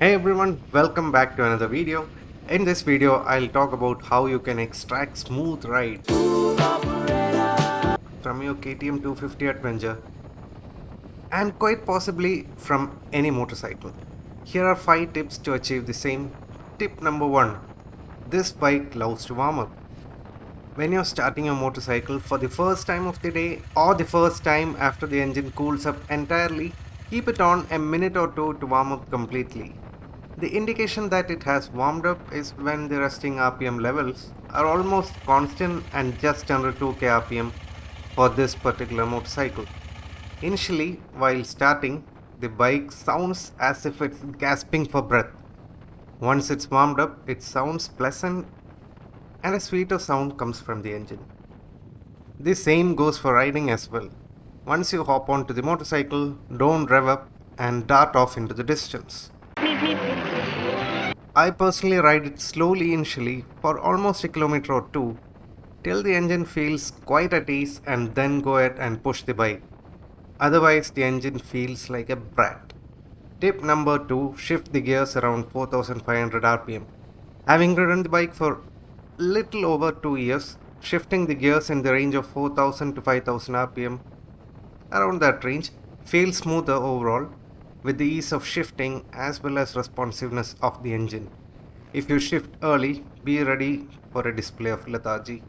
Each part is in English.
Hey everyone, welcome back to another video. In this video, I'll talk about how you can extract smooth ride from your KTM 250 Adventure and quite possibly from any motorcycle. Here are 5 tips to achieve the same. Tip number 1. This bike loves to warm up. When you're starting your motorcycle for the first time of the day or the first time after the engine cools up entirely, keep it on a minute or two to warm up completely. The indication that it has warmed up is when the resting RPM levels are almost constant and just under 2k RPM for this particular motorcycle. Initially, while starting, the bike sounds as if it's gasping for breath. Once it's warmed up, it sounds pleasant and a sweeter sound comes from the engine. The same goes for riding as well. Once you hop onto the motorcycle, don't rev up and dart off into the distance. I personally ride it slowly initially for almost a kilometre or two till the engine feels quite at ease and then go ahead and push the bike. Otherwise the engine feels like a brat. Tip number 2. Shift the gears around 4500 rpm. Having ridden the bike for little over 2 years, shifting the gears in the range of 4000 to 5000 rpm, around that range, feels smoother overall with the ease of shifting as well as responsiveness of the engine. If you shift early, be ready for a display of lethargy.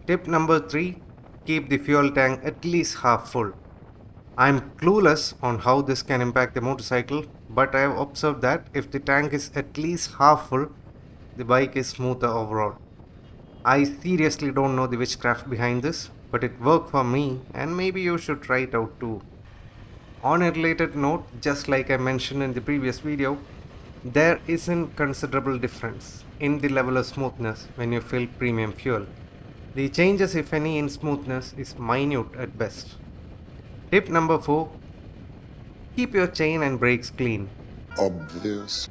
Tip number 3. Keep the fuel tank at least half full. I am clueless on how this can impact the motorcycle, but I have observed that if the tank is at least half full, the bike is smoother overall. I seriously don't know the witchcraft behind this, but it worked for me and maybe you should try it out too. On a related note, just like I mentioned in the previous video, there isn't considerable difference in the level of smoothness when you fill premium fuel. The changes, if any, in smoothness is minute at best. Tip number 4. Keep your chain and brakes clean. Obvious.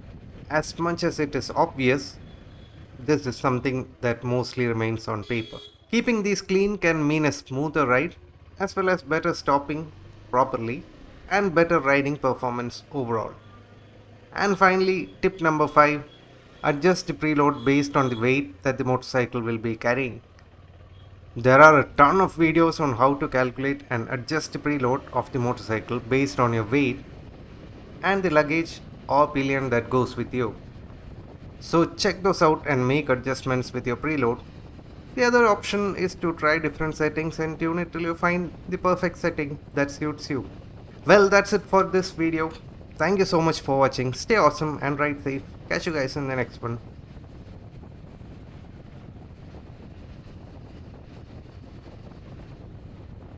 As much as it is obvious, this is something that mostly remains on paper. Keeping these clean can mean a smoother ride as well as better stopping properly and better riding performance overall. And finally, tip number 5. Adjust the preload based on the weight that the motorcycle will be carrying. There are a ton of videos on how to calculate and adjust the preload of the motorcycle based on your weight and the luggage or pillion that goes with you. So check those out and make adjustments with your preload. The other option is to try different settings and tune it till you find the perfect setting that suits you. Well, that's it for this video. Thank you so much for watching. Stay awesome and ride safe. Catch you guys in the next one.